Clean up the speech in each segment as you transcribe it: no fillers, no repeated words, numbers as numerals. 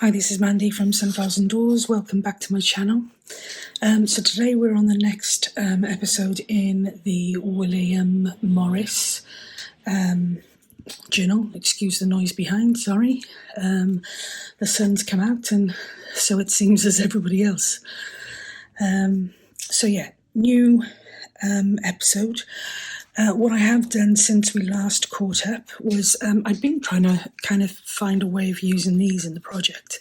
Hi, this is Mandy from SunflowersAndDors. Welcome back to my channel. So today we're on the next episode in the William Morris journal. Excuse the noise behind, sorry. The sun's come out and so it seems as everybody else. So yeah, new episode. What I have done since we last caught up was I've been trying to kind of find a way of using these in the project.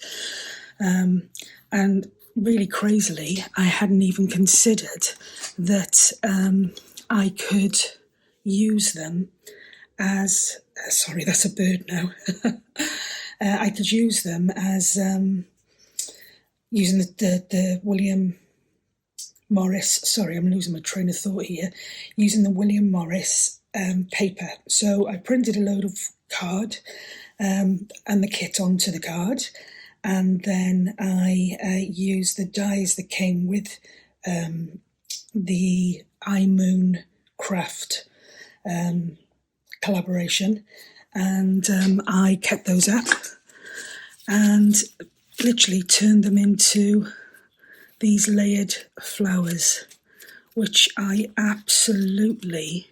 And really crazily, I hadn't even considered that I could use them as... sorry, that's a bird now. I could use them as using the William Morris, sorry, I'm losing my train of thought here, using the William Morris paper. So I printed a load of card and the kit onto the card, and then I used the dies that came with the iMoon Craft collaboration, and I kept those up and literally turned them into these layered flowers, which I absolutely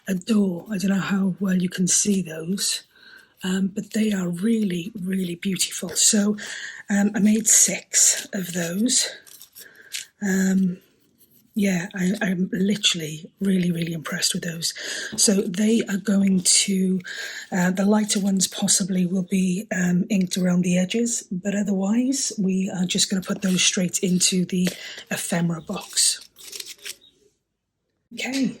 adore. I don't know how well you can see those, but they are really, really beautiful. So I made 6 of those. Yeah, I'm literally really, really impressed with those. So they are going to, the lighter ones possibly will be inked around the edges, but otherwise we are just going to put those straight into the ephemera box. Okay.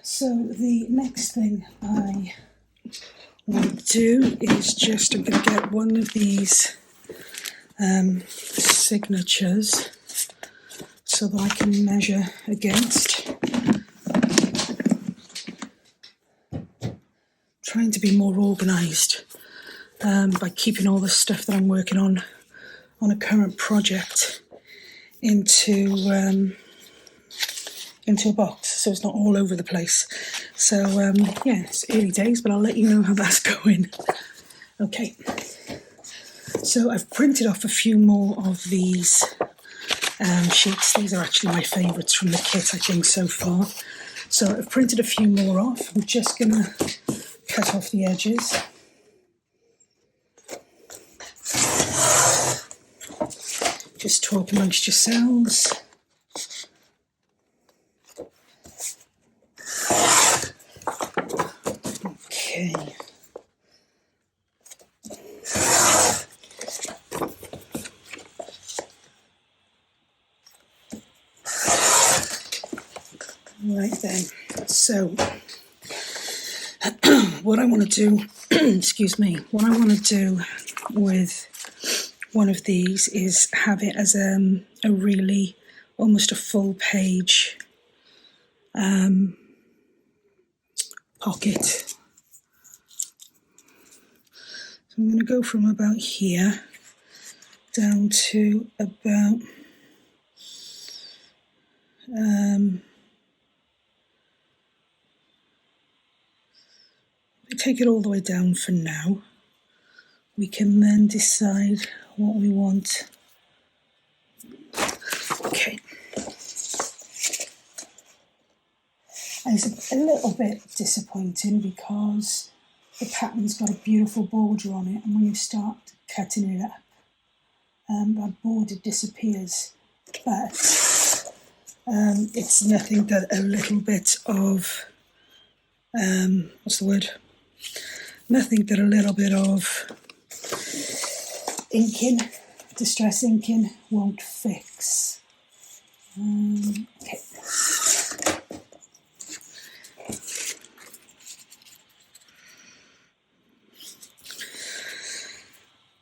So the next thing I want to do is just, I'm going to get one of these signatures so that I can measure against. Trying to be more organised by keeping all the stuff that I'm working on a current project into a box, so it's not all over the place. So yeah, it's early days, but I'll let you know how that's going. Okay, so I've printed off a few more of these sheets. These are actually my favourites from the kit, I think, so far. So I've printed a few more off. I'm just going to cut off the edges. Just talk amongst yourselves. Okay. Right then, so what I want to do, excuse me, what I want to do with one of these is have it as a really, almost a full page pocket. So I'm going to go from about here down to about take it all the way down for now. We can then decide what we want. Okay. It's a little bit disappointing because the pattern's got a beautiful border on it, and when you start cutting it up, that border disappears. But it's nothing that a little bit of, what's the word? Nothing that a little bit of inking, distress inking, won't fix. Okay.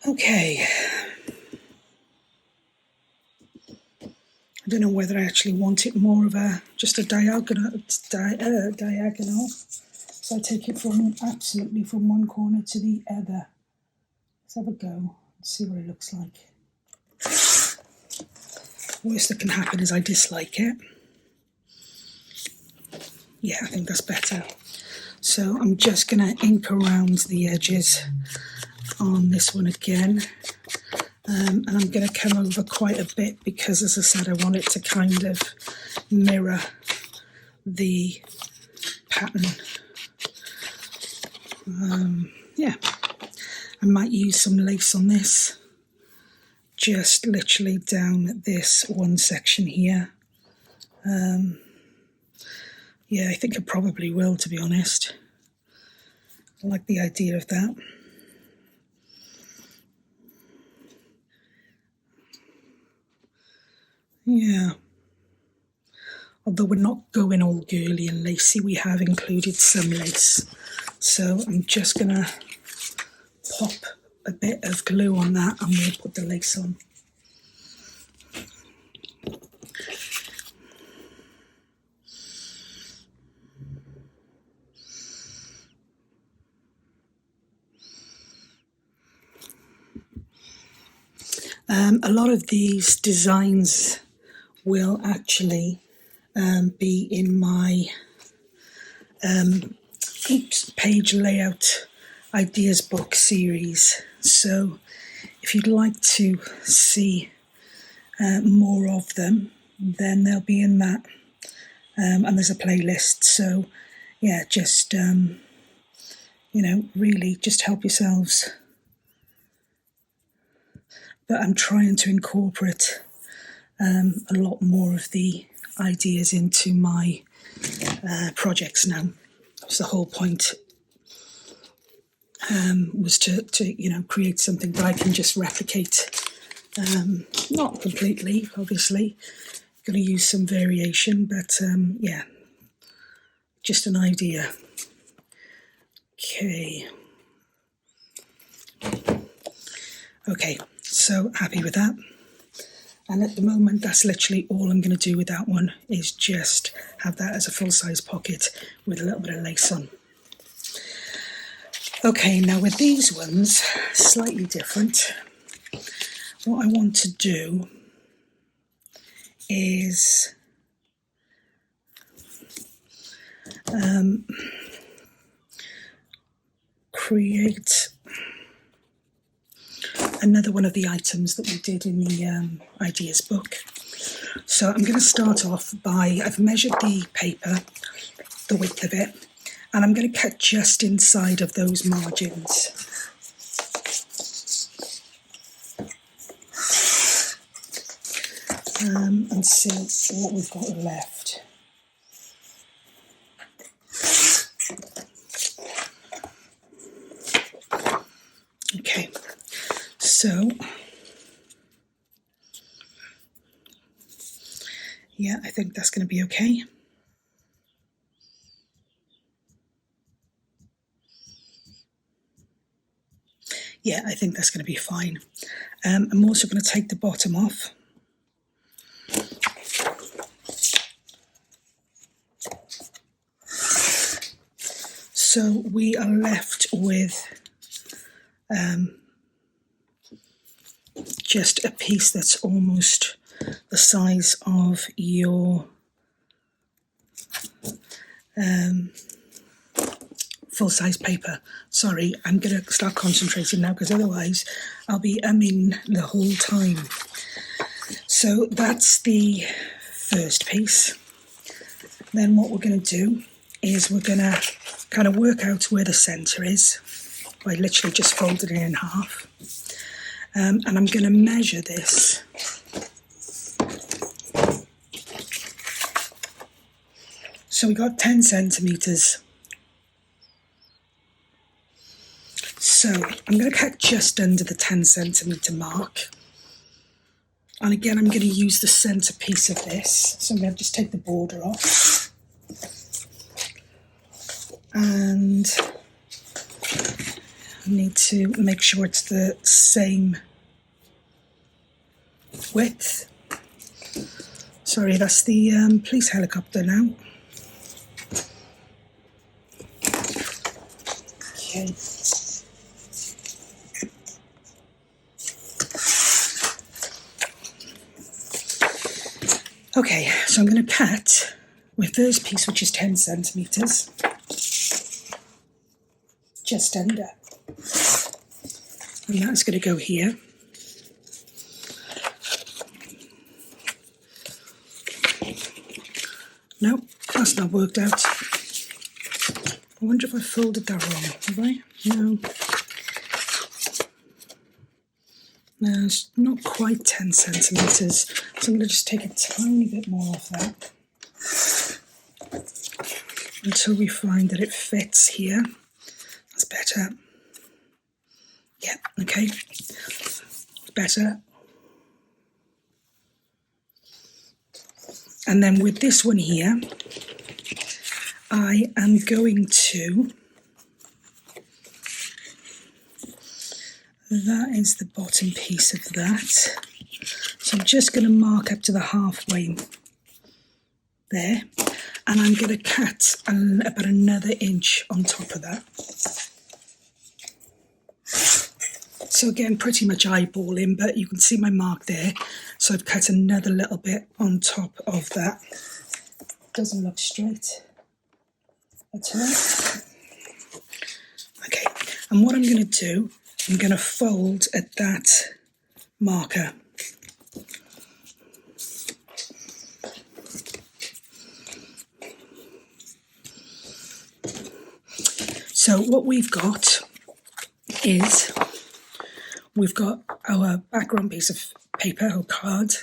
Okay. I don't know whether I actually want it more of just a diagonal. So I take it absolutely from one corner to the other. Let's have a go and see what it looks like. Worst that can happen is I dislike it. Yeah, I think that's better. So I'm just going to ink around the edges on this one again. And I'm going to come over quite a bit because, as I said, I want it to kind of mirror the pattern. Yeah, I might use some lace on this, just literally down this one section here. Yeah, I think I probably will, to be honest. I like the idea of that. Yeah. Although we're not going all girly and lacy, we have included some lace. So I'm just going to pop a bit of glue on that and we'll put the lace on. A lot of these designs will actually be in my page layout ideas book series. So if you'd like to see more of them, then they'll be in that. And there's a playlist. So yeah, just, you know, really just help yourselves. But I'm trying to incorporate a lot more of the ideas into my projects now. So the whole point was to you know, create something that I can just replicate. Not completely, obviously. Going to use some variation, but yeah, just an idea. Okay, so happy with that. And at the moment, that's literally all I'm going to do with that one, is just have that as a full-size pocket with a little bit of lace on. Okay, now with these ones, slightly different. What I want to do is create another one of the items that we did in the ideas book. So I'm going to start off by, I've measured the paper, the width of it, and I'm going to cut just inside of those margins. And see what we've got left. Okay, so yeah, I think that's going to be okay. Yeah, I think that's going to be fine. I'm also going to take the bottom off. So we are left with just a piece that's almost the size of your full-size paper. Sorry, I'm going to start concentrating now because otherwise I'll be umming the whole time. So that's the first piece. Then what we're going to do is we're going to kind of work out where the centre is by literally just folding it in half. And I'm going to measure this. So we got 10 centimetres. So I'm going to cut just under the 10 centimetre mark. And again, I'm going to use the centre piece of this. So I'm going to just take the border off. And I need to make sure it's the same width. Sorry, that's the police helicopter now. Okay. Okay, so I'm going to cut my first piece, which is 10 centimetres, just under. and that's going to go here. No, that's not worked out. I wonder if I folded that wrong, have I? No. No, it's not quite 10 centimetres, so I'm going to just take a tiny bit more off that until we find that it fits here. That's better. Yeah, okay. Better. And then with this one here, I am going to, that is the bottom piece of that. So I'm just going to mark up to the halfway there, and I'm going to cut about another inch on top of that. So again, pretty much eyeballing, but you can see my mark there. So I've cut another little bit on top of that. Doesn't look straight at all. Okay, and what I'm going to do, I'm going to fold at that marker. So what we've got is, we've got our background piece of paper or card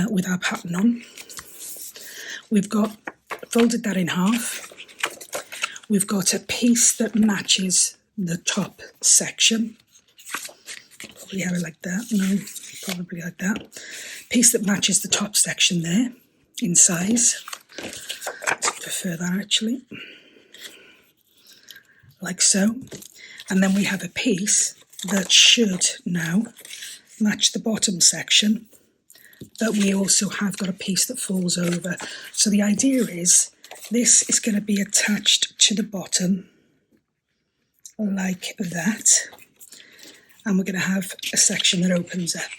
with our pattern on. We've got folded that in half. We've got a piece that matches the top section. Probably have it like that. No, probably like that. Piece that matches the top section there in size. I prefer that actually. Like so. And then we have a piece that should now match the bottom section, but we also have got a piece that falls over. So the idea is this is going to be attached to the bottom like that, and we're going to have a section that opens up,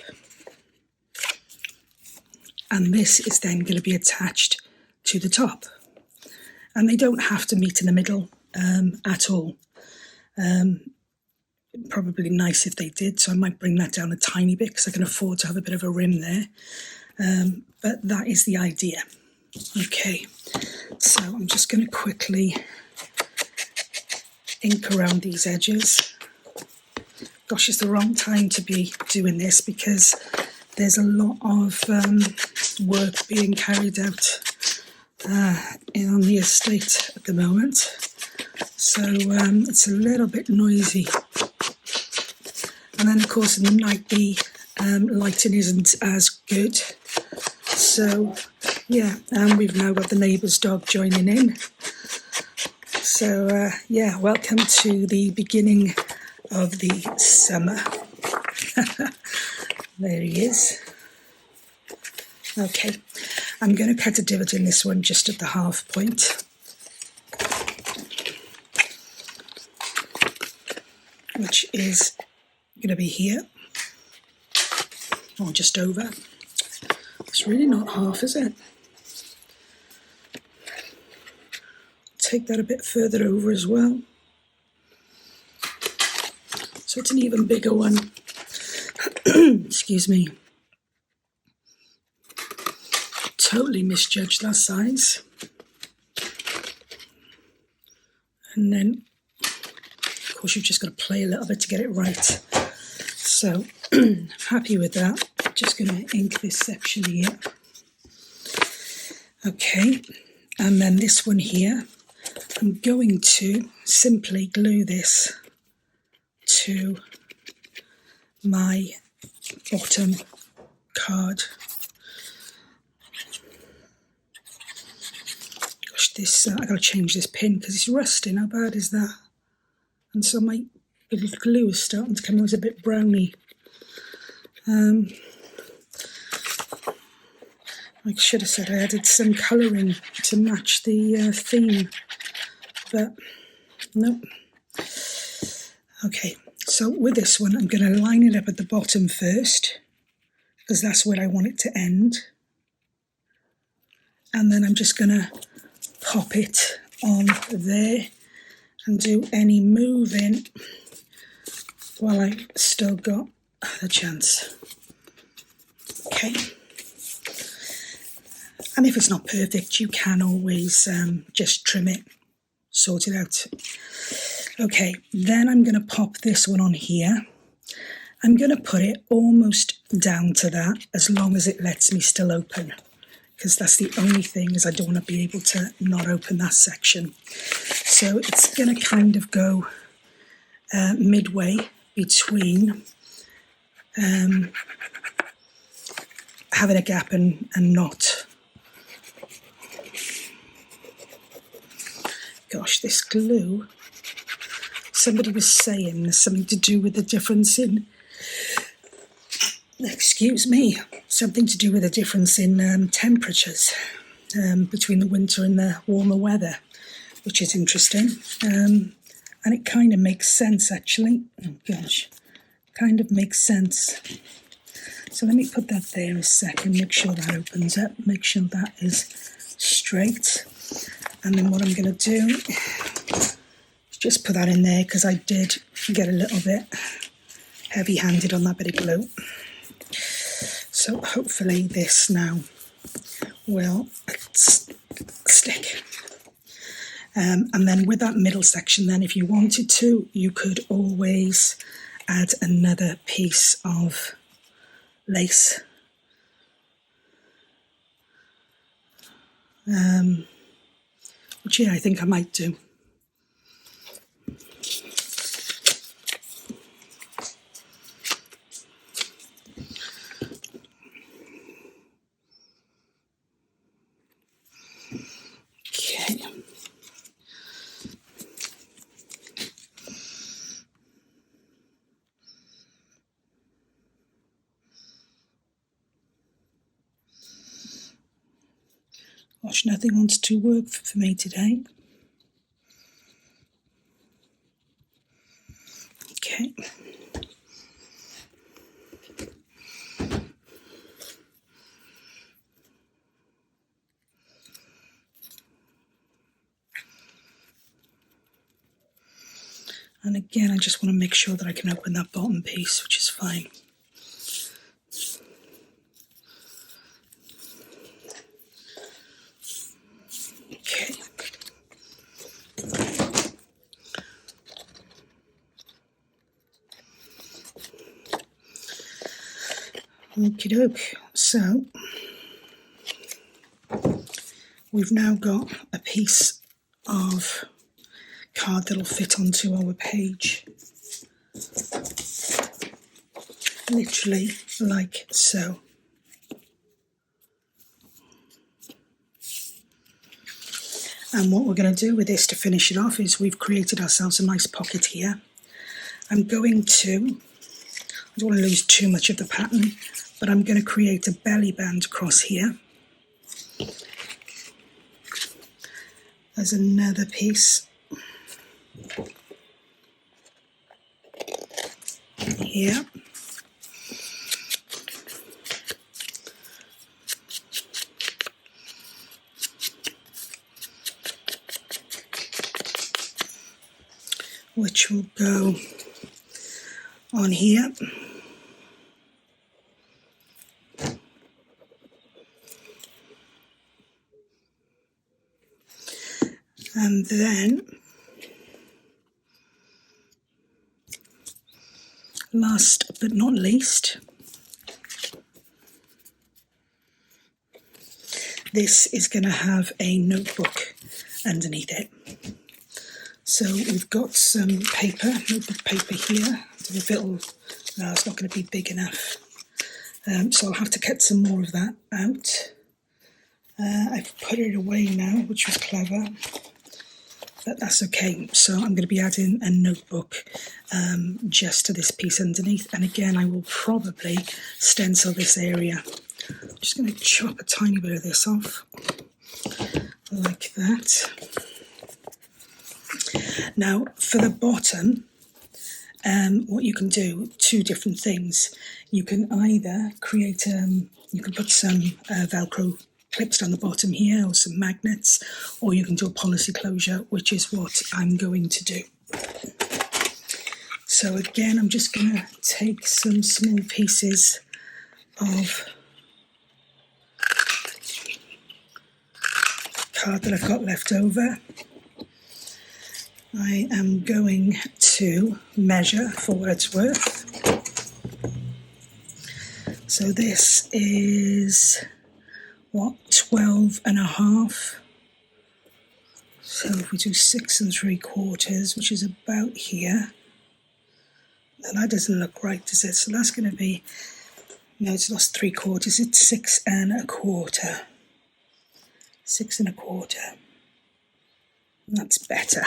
and this is then going to be attached to the top, and they don't have to meet in the middle at all. Probably nice if they did, so I might bring that down a tiny bit because I can afford to have a bit of a rim there, but that is the idea. Okay, so I'm just going to quickly ink around these edges. Gosh, it's the wrong time to be doing this because there's a lot of work being carried out on the estate at the moment, so it's a little bit noisy. And then of course in the night the lighting isn't as good, so yeah, and we've now got the neighbour's dog joining in. So yeah, welcome to the beginning of the summer. There he is. Okay, I'm going to cut a divot in this one just at the half point. Which is going to be here, or just over. It's really not half, is it? Take that a bit further over as well. So it's an even bigger one. Excuse me. Totally misjudged that size. And then, of course, you've just got to play a little bit to get it right. So, I'm happy with that. Just going to ink this section here. Okay, and then this one here, I'm going to simply glue this to my bottom card. Gosh, this I've got to change this pin because it's rusting. How bad is that? And so my glue is starting to come out a bit browny. I should have said I added some colouring to match the theme, but nope. Okay, so with this one I'm going to line it up at the bottom first because that's where I want it to end, and then I'm just going to pop it on there and do any moving while I've still got the chance. Okay. And if it's not perfect, you can always just trim it, sort it out. Okay, then I'm going to pop this one on here. I'm going to put it almost down to that, as long as it lets me still open, because that's the only thing, is I don't want to be able to not open that section. So it's going to kind of go midway between having a gap and not. Gosh, this glue, somebody was saying there's something to do with the difference in, excuse me, something to do with the difference in temperatures between the winter and the warmer weather, which is interesting. And it kind of makes sense, actually. Oh gosh, kind of makes sense. So let me put that there a second, make sure that opens up, make sure that is straight. And then what I'm going to do is just put that in there, because I did get a little bit heavy-handed on that bit of glue. So hopefully this now will stick. And then with that middle section, then if you wanted to, you could always add another piece of lace. Which, yeah, I think I might do. Okay. Gosh, nothing wants to work for me today. Okay. And again, I just want to make sure that I can open that bottom piece, which is fine. Okay. Okie doke. So we've now got a piece of card that'll fit onto our page. Literally like so. And what we're going to do with this to finish it off is we've created ourselves a nice pocket here. I'm going to, I don't want to lose too much of the pattern, but I'm going to create a belly band across here. There's another piece here. Which will go on here. And then, last but not least, this is going to have a notebook underneath it. So we've got some paper, notebook paper here. If it'll, no, it's not going to be big enough. So I'll have to cut some more of that out. I've put it away now, which was clever. But that's okay. So I'm going to be adding a notebook just to this piece underneath. And again, I will probably stencil this area. I'm just going to chop a tiny bit of this off, like that. Now, for the bottom, what you can do, two different things. You can either create, you can put some Velcro clips down the bottom here, or some magnets, or you can do a policy closure, which is what I'm going to do. So So again, I'm just going to take some small pieces of card that I've got left over. I am going to measure for what it's worth. So this is, what, 12.5. So if we do 6 3/4, which is about here, now that doesn't look right, does it? So that's going to be, no, it's not 3/4, it's 6 1/4. 6 1/4. That's better.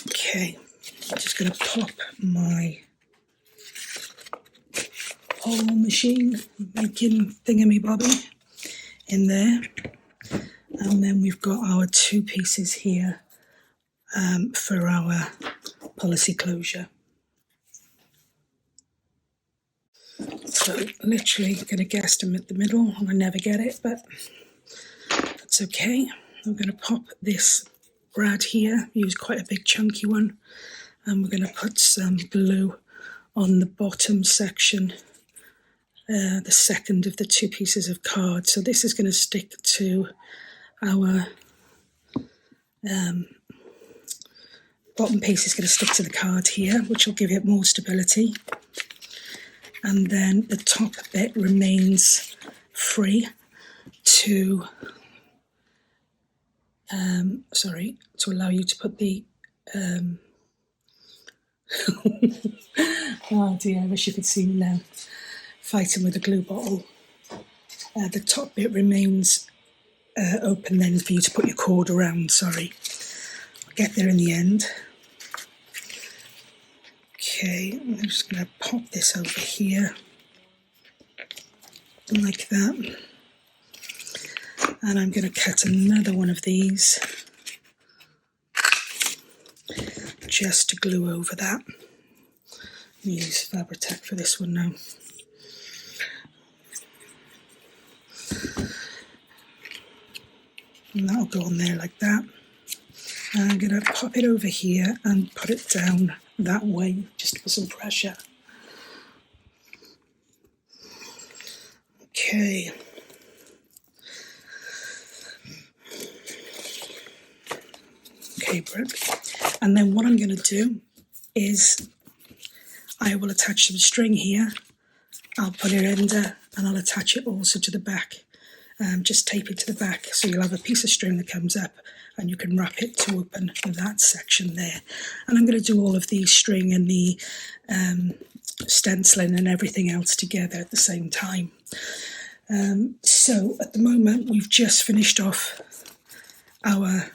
Okay, I'm just going to pop my hole machine making thingamybobby in there, and then we've got our 2 pieces here for our policy closure. So literally going to guesstimate the middle, and I never get it, but that's okay. I'm going to pop this brad here, use quite a big chunky one, and we're going to put some glue on the bottom section, the second of the 2 pieces of card. So this is going to stick to our bottom piece is going to stick to the card here, which will give it more stability. And then the top bit remains free to to allow you to put the oh dear, I wish you could see me now fighting with a glue bottle. The top bit remains open then for you to put your cord around. Sorry, I'll get there in the end. Okay, I'm just going to pop this over here like that, and I'm going to cut another one of these just to glue over that. I'm going to use Fabri-Tac for this one now. And that'll go on there like that. And I'm going to pop it over here and put it down that way, just for some pressure. Okay. Okay, Brooke. And then what I'm going to do is I will attach some string here. I'll put it under and I'll attach it also to the back. Just tape it to the back, so you'll have a piece of string that comes up and you can wrap it to open that section there. And I'm going to do all of the string and the stenciling and everything else together at the same time. So at the moment we've just finished off our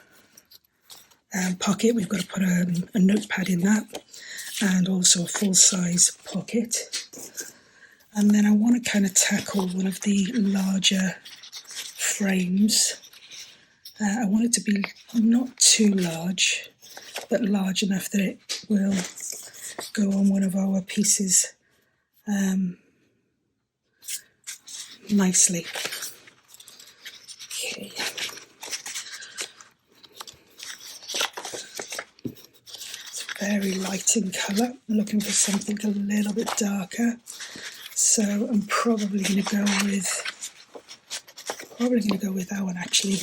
pocket. We've got to put a notepad in that and also a full-size pocket. And then I want to kind of tackle one of the larger frames. I want it to be not too large, but large enough that it will go on one of our pieces nicely. Okay. It's very light in colour. I'm looking for something a little bit darker. So I'm probably going to go with that one actually.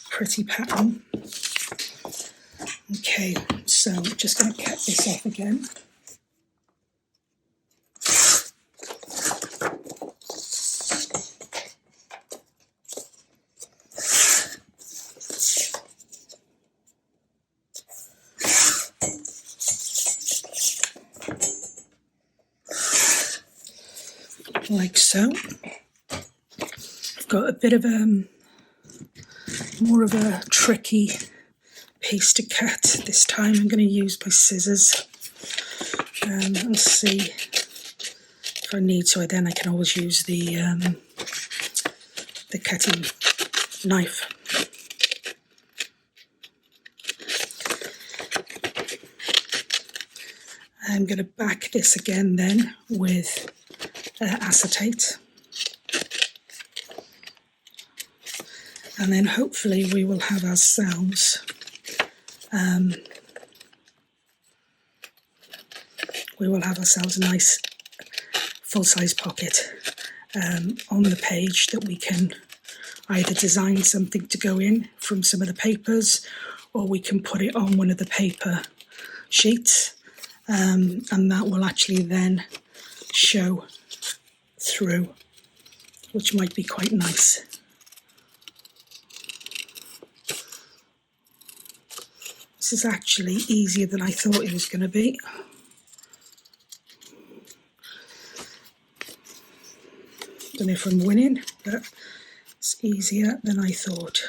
Pretty pattern. Okay, so I'm just going to cut this off again. Like so. I've got a bit of more of a tricky piece to cut this time. I'm going to use my scissors and see if I need to. Then I can always use the cutting knife. I'm going to back this again then with acetate. And then hopefully we will have ourselves we will have ourselves a nice full-size pocket on the page that we can either design something to go in from some of the papers, or we can put it on one of the paper sheets, and that will actually then show through, which might be quite nice. This is actually easier than I thought it was going to be. Don't know if I'm winning, but it's easier than I thought.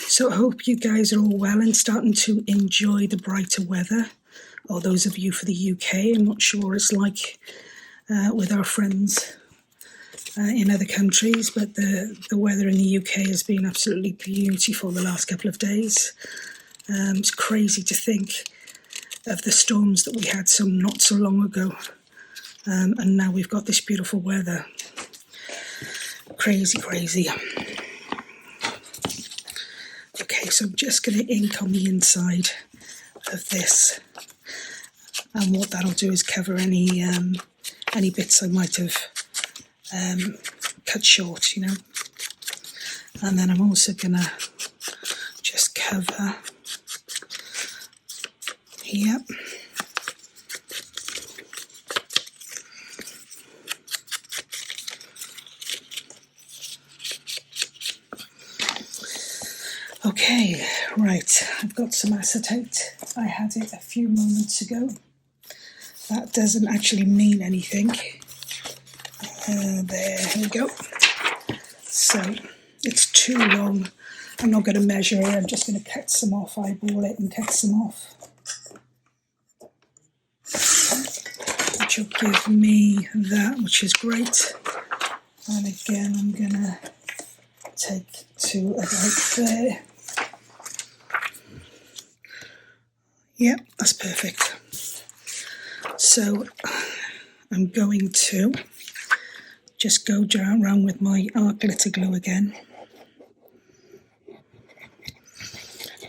So I hope you guys are all well and starting to enjoy the brighter weather. Or those of you for the UK, I'm not sure what it's like with our friends in other countries, but the weather in the UK has been absolutely beautiful the last couple of days. It's crazy to think of the storms that we had not so long ago, and now we've got this beautiful weather. Crazy, crazy. Okay, so I'm just going to ink on the inside of this, and what that'll do is cover any bits I might have cut short, you know. And then I'm also going to just cover here. Okay, right, I've got some acetate. I had it a few moments ago. That doesn't actually mean anything. There we go. So it's too long. I'm not going to measure it, I'm just going to cut some off, eyeball it and cut some off. Which will give me that, which is great. And again, I'm going to take to about there. Yep, that's perfect. So I'm going to just go around with my art glitter glue again.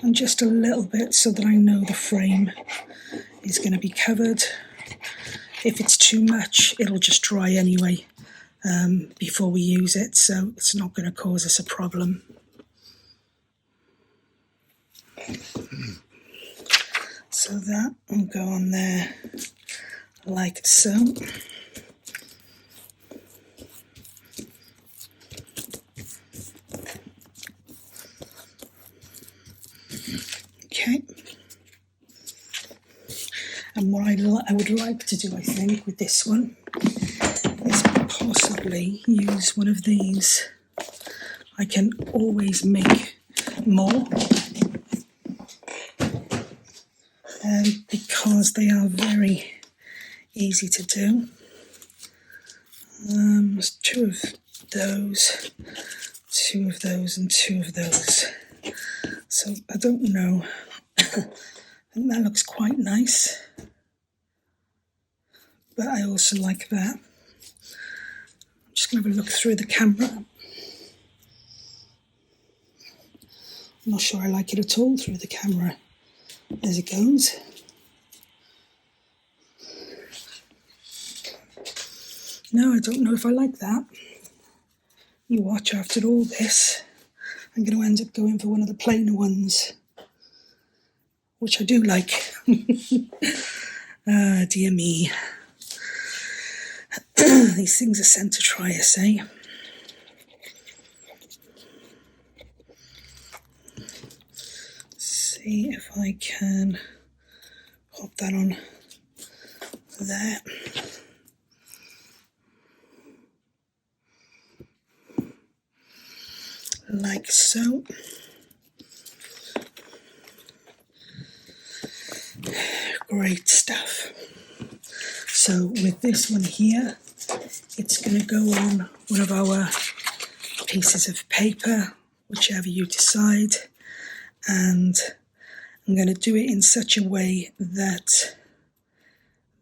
And just a little bit so that I know the frame is going to be covered. If it's too much, it'll just dry anyway before we use it, so it's not going to cause us a problem. So that will go on there like so. Okay. And what I would like to do, I think, with this one is possibly use one of these. I can always make more. Because they are very easy to do. There's two of those, and two of those. So I don't know. I think that looks quite nice. But I also like that. I'm just going to have a look through the camera. I'm not sure I like it at all through the camera as it goes. No, I don't know if I like that. You watch, after all this, I'm going to end up going for one of the plainer ones, which I do like. Ah, dear me. These things are sent to try us, eh? See if I can pop that on there. Like so. Great stuff. So with this one here, it's going to go on one of our pieces of paper, whichever you decide, and I'm going to do it in such a way that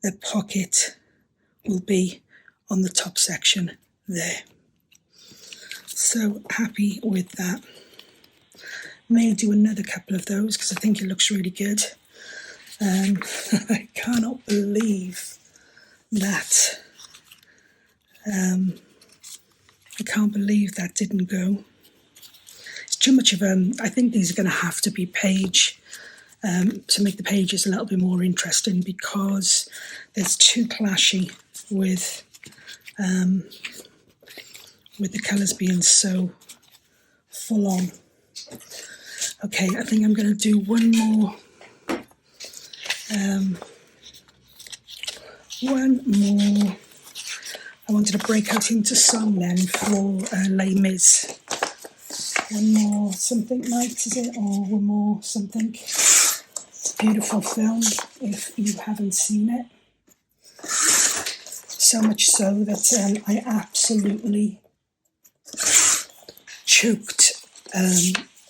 the pocket will be on the top section there. So happy with that. may do another couple of those because I think it looks really good. I cannot believe that. I can't believe that didn't go. It's too much of I think these are going to have to be page, to make the pages a little bit more interesting, because it's too clashy with the colours being so full on. Okay, I think I'm going to do one more. I wanted to break out into song then for Les Mis. One more something night, is it? Or one more something? Beautiful film, if you haven't seen it. So much so that I absolutely choked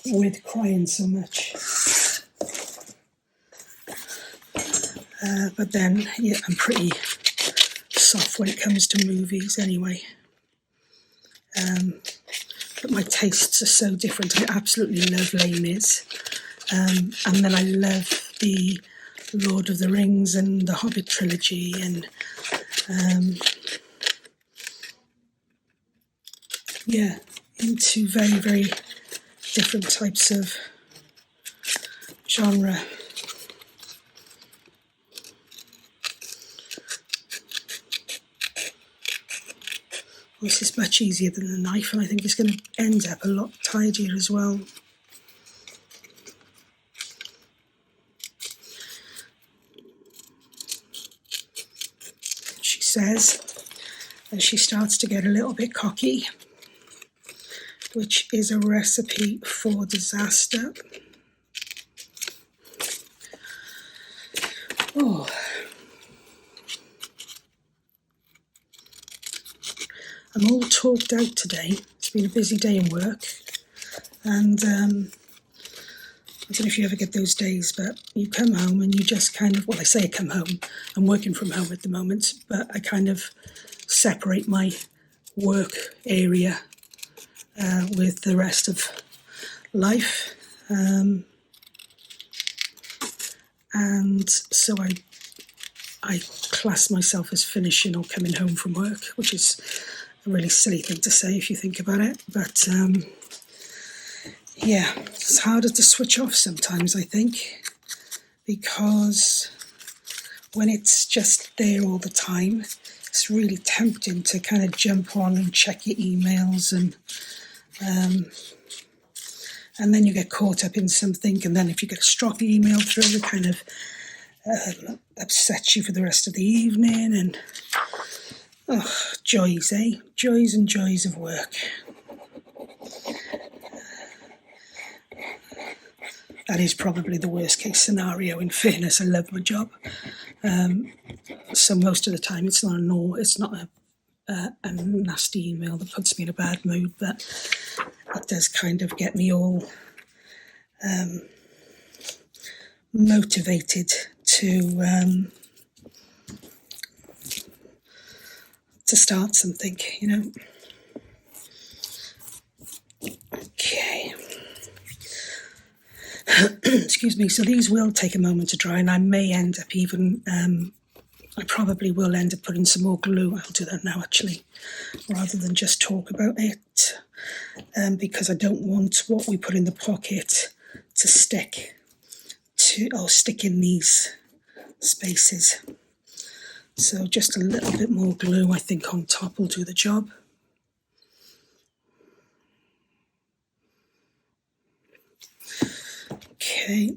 with crying so much. But then, yeah, I'm pretty soft when it comes to movies anyway. But my tastes are so different. I absolutely love Les Mis. And then I love the Lord of the Rings and the Hobbit trilogy, and yeah, into very, very different types of genre. This is much easier than the knife, and I think it's going to end up a lot tidier as well. She says, and she starts to get a little bit cocky, which is a recipe for disaster. Oh. I'm all talked out today. It's been a busy day in work, and I don't know if you ever get those days, but you come home and you just kind of, well, I say I come home, I'm working from home at the moment, but I kind of separate my work area with the rest of life, and so I class myself as finishing or coming home from work, which is a really silly thing to say if you think about it, but yeah, it's harder to switch off sometimes, I think, because when it's just there all the time, it's really tempting to kind of jump on and check your emails, and then you get caught up in something, and then if you get a strong email through, it kind of upsets you for the rest of the evening, and joys, eh? Joys and joys of work. That is probably the worst case scenario. In fairness, I love my job, so most of the time it's not a nasty email that puts me in a bad mood, but it does kind of get me all motivated to start something, you know. Okay. Excuse me. So these will take a moment to dry, and I may end up even, I probably will end up putting some more glue. I'll do that now, actually, rather than just talk about it, because I don't want what we put in the pocket to stick in these spaces. So just a little bit more glue, I think, on top will do the job. Okay.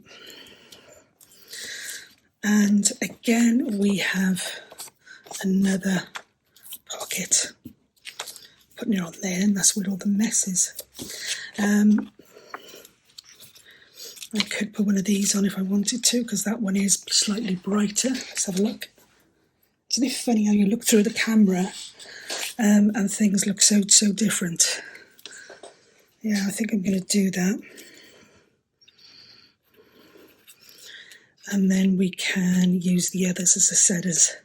And again, we have another pocket. Putting it on there, and that's where all the mess is. I could put one of these on if I wanted to, because that one is slightly brighter. Let's have a look. Isn't it funny how you look through the camera and things look so different? Yeah, I think I'm going to do that. And then we can use the others, as I said, as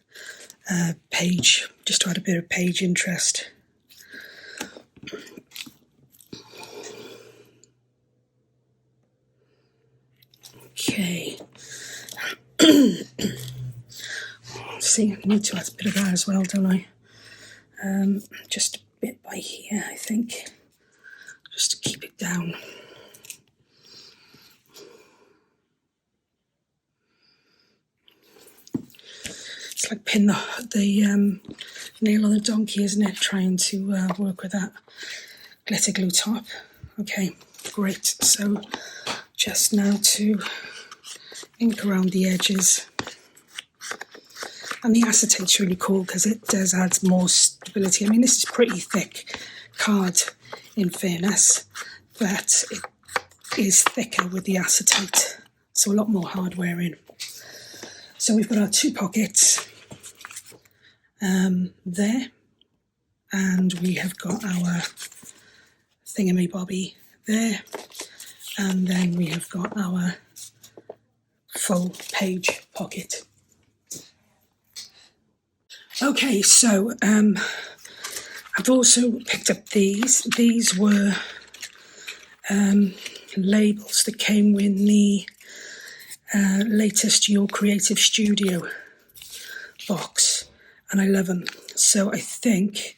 page, just to add a bit of page interest. Okay. See, I need to add a bit of that as well, don't I? Just a bit by here, I think, just to keep it down. It's like pin the nail on the donkey, isn't it? Trying to work with that glitter glue top. Okay, great. So just now to ink around the edges. And the acetate's really cool because it does add more stability. I mean, this is pretty thick card, in fairness, but it is thicker with the acetate, so a lot more hardware in. So we've got our 2 pockets there, and we have got our thingamabobby there, and then we have got our full page pocket. Okay, so I've also picked up these. These were labels that came with the latest Your Creative Studio box, and I love them. So I think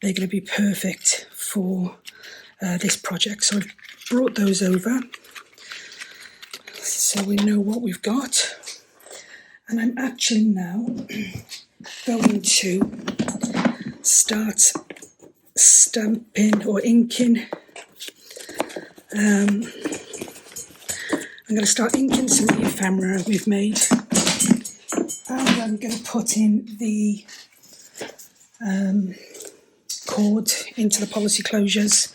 they're going to be perfect for this project. So I've brought those over so we know what we've got. And I'm actually now going to start stamping or inking. I'm going to start inking some of the ephemera we've made, and I'm going to put in the cord into the policy closures,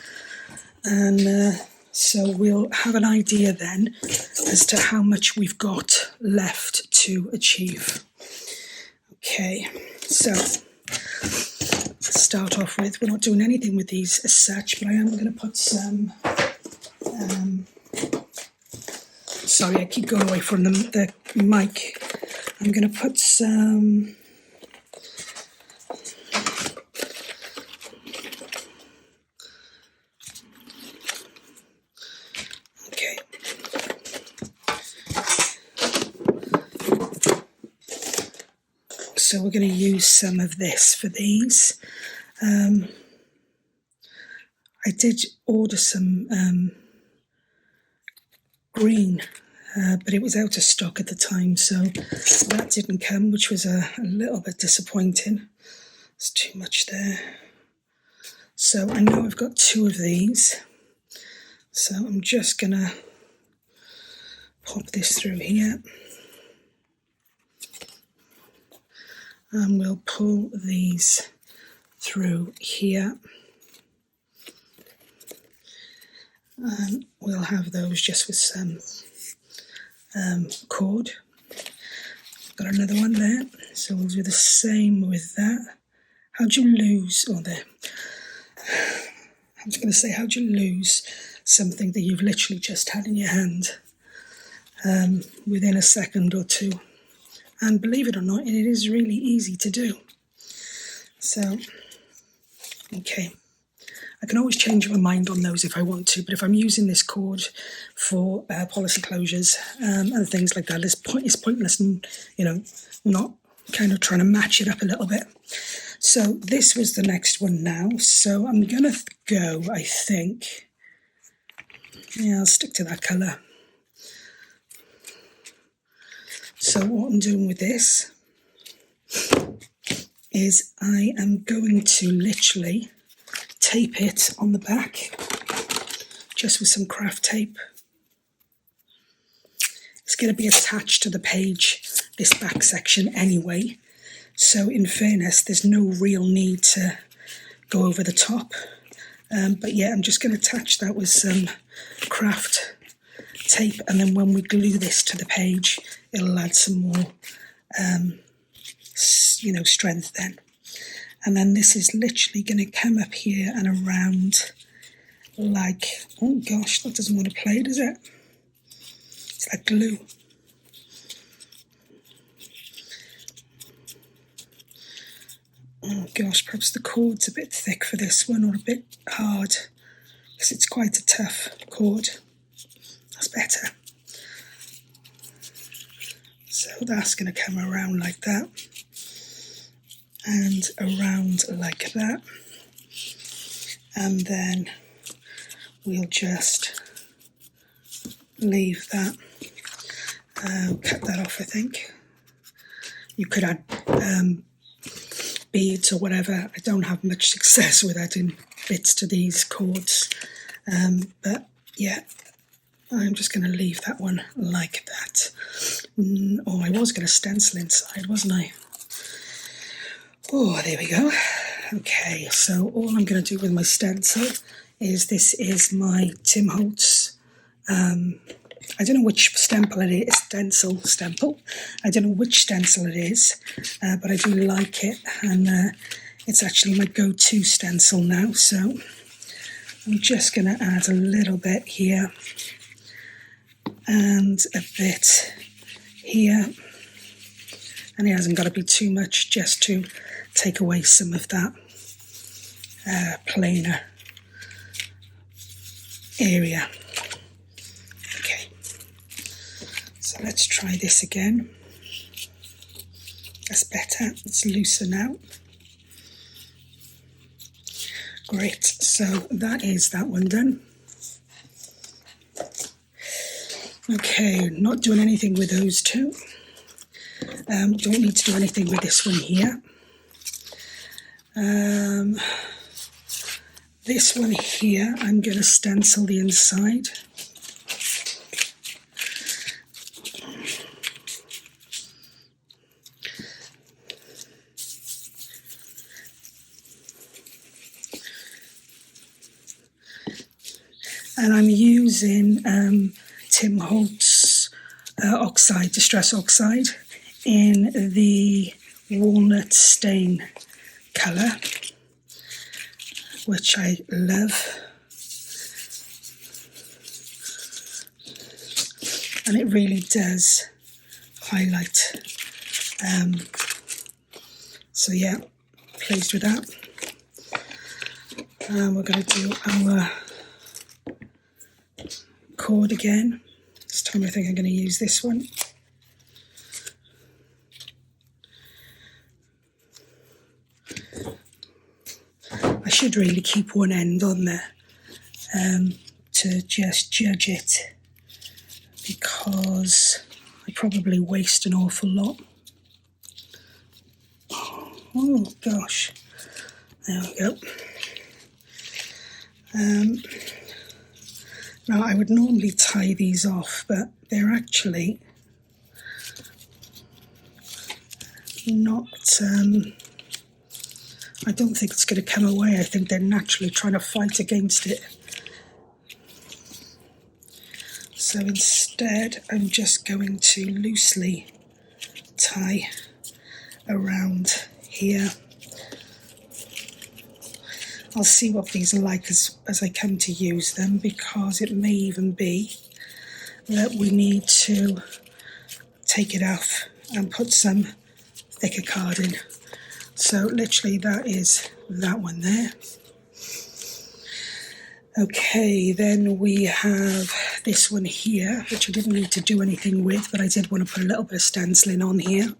and so we'll have an idea then as to how much we've got left to achieve. Okay, so let's start off with, we're not doing anything with these as such, but I am going to put some, sorry, I keep going away from the mic. I'm going to put some, okay, so we're going to use some of this for these. I did order some green, but it was out of stock at the time, so that didn't come, which was a little bit disappointing. There's too much there. So I know I've got 2 of these, so I'm just gonna pop this through here, and we'll pull these through here, and we'll have those just with some cord. Got another one there, so we'll do the same with that. How do you lose, oh there, I was going to say, how do you lose something that you've literally just had in your hand within a second or 2? And believe it or not, it is really easy to do. So, okay. I can always change my mind on those if I want to, but if I'm using this cord for policy closures and things like that, it's pointless and, you know, not kind of trying to match it up a little bit. So this was the next one now. So I'm going to go, I think, yeah, I'll stick to that colour. So what I'm doing with this is I am going to literally tape it on the back, just with some craft tape. It's going to be attached to the page, this back section anyway, so in fairness there's no real need to go over the top, but yeah, I'm just going to attach that with some craft tape, and then when we glue this to the page it'll add some more you know, strength then. And then this is literally going to come up here and around like, oh gosh, that doesn't want to play, does it? It's like glue. Oh gosh, perhaps the cord's a bit thick for this one, or a bit hard, because it's quite a tough cord. That's better. So that's going to come around like that and around like that, and then we'll just leave that, cut that off. I think you could add beads or whatever. I don't have much success with adding bits to these cords, but yeah, I'm just going to leave that one like that. Oh, I was going to stencil inside, wasn't I? Oh, there we go. Okay, so all I'm going to do with my stencil is, this is my Tim Holtz, I don't know which stencil it is, stencil. I don't know which stencil it is, but I do like it, and it's actually my go-to stencil now. So I'm just going to add a little bit here and a bit here, and it hasn't got to be too much, just to take away some of that plainer area. Okay, so let's try this again. That's better, it's looser now. Great, so that is that one done. Okay, not doing anything with those two. Don't need to do anything with this one here. This one here, I'm going to stencil the inside. And I'm using Tim Holtz oxide, Distress Oxide, in the walnut stain colour, which I love. And it really does highlight. So yeah, pleased with that. We're going to do our cord again. This time I think I'm going to use this one. I should really keep one end on there to just judge it, because I probably waste an awful lot. Oh gosh, there we go. Now I would normally tie these off, but they're actually not, I don't think it's going to come away. I think they're naturally trying to fight against it. So instead, I'm just going to loosely tie around here. I'll see what these are like as I come to use them, because it may even be that we need to take it off and put some thicker card in. So literally that is that one there. Okay, then we have this one here, which I didn't need to do anything with, but I did want to put a little bit of stenciling on here.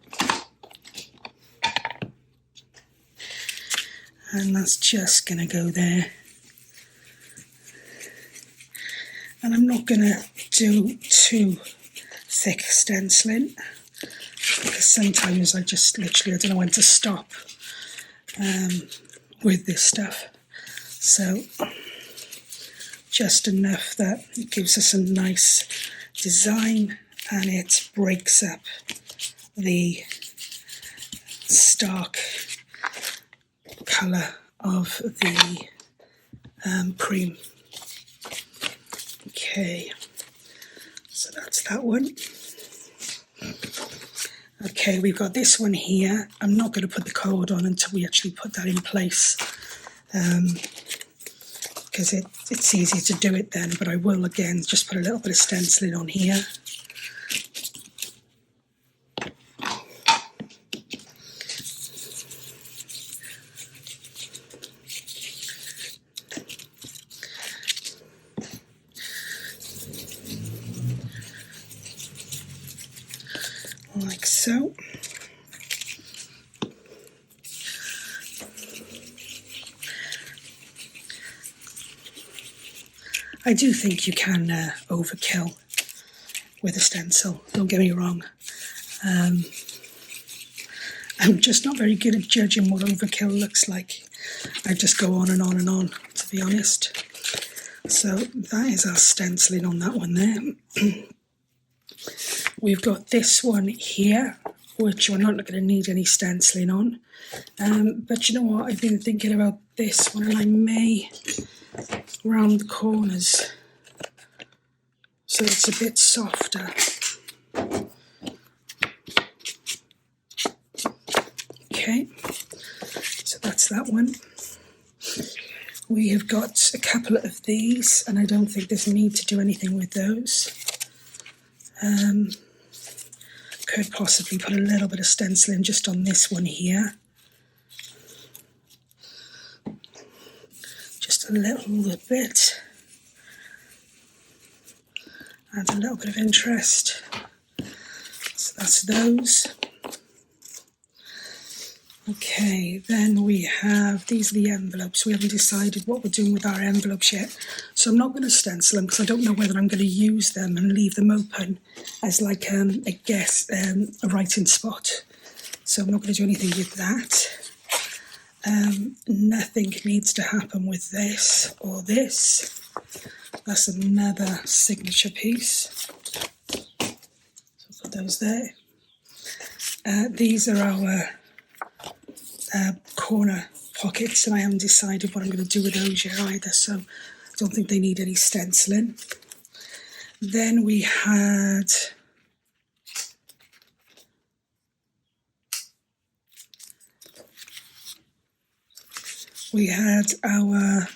And that's just going to go there. And I'm not going to do too thick stenciling, because sometimes I just literally, I don't know when to stop with this stuff. So just enough that it gives us a nice design and it breaks up the stark colour of the cream. Okay, so that's that one. Okay, we've got this one here. I'm not going to put the code on until we actually put that in place, because it's easy to do it then, but I will again just put a little bit of stenciling on here. like so. I do think you can overkill with a stencil, don't get me wrong. I'm just not very good at judging what overkill looks like. I just go on and on and on, to be honest. So that is our stenciling on that one there. We've got this one here, which we're not going to need any stenciling on. But you know what, I've been thinking about this one, and I may round the corners so it's a bit softer. Okay, so that's that one. We have got a couple of these, and I don't think there's a need to do anything with those. Could possibly put a little bit of stenciling just on this one here. Just a little bit. Add a little bit of interest. So that's those. Okay, then we have, these are the envelopes. We haven't decided what we're doing with our envelopes yet. So I'm not going to stencil them because I don't know whether I'm going to use them and leave them open as like a writing spot. So I'm not going to do anything with that. Nothing needs to happen with this or this. That's another signature piece. So I'll put those there. These are our corner pockets, and I haven't decided what I'm going to do with those yet either, so I don't think they need any stenciling. Then we had our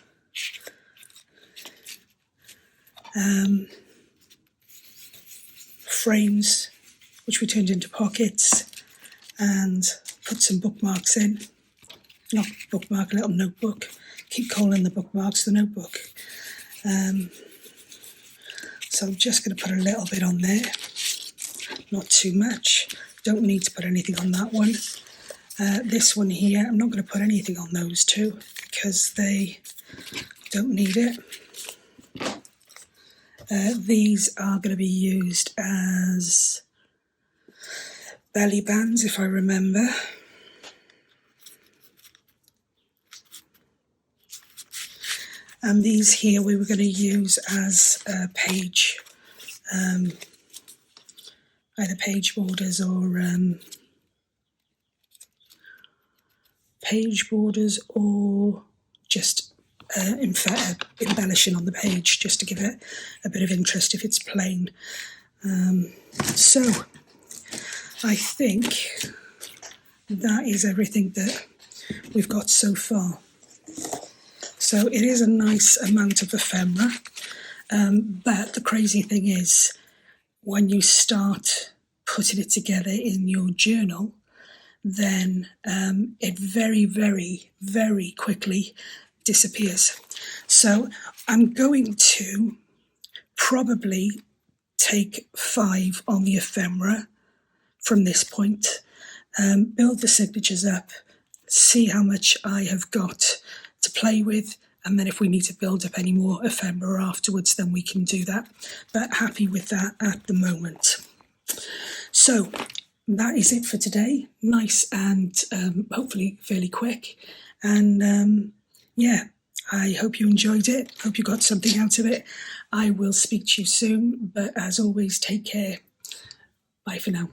frames, which we turned into pockets and put some bookmarks in. Not bookmark, a little notebook. Keep calling the bookmarks the notebook. So I'm just going to put a little bit on there. Not too much. Don't need to put anything on that one. This one here, I'm not going to put anything on those two because they don't need it. These are going to be used as belly bands, if I remember. And these here we were going to use as page, either page borders or just embellishing on the page, just to give it a bit of interest if it's plain. So I think that is everything that we've got so far. So it is a nice amount of ephemera, but the crazy thing is when you start putting it together in your journal, then it very, very, very quickly disappears. So I'm going to probably take 5 on the ephemera from this point, build the signatures up, see how much I have got to play with, and then if we need to build up any more ephemera afterwards, then we can do that. But happy with that at the moment. So that is it for today. Nice and hopefully fairly quick. And yeah, I hope you enjoyed it. Hope you got something out of it. I will speak to you soon, but as always, take care. Bye for now.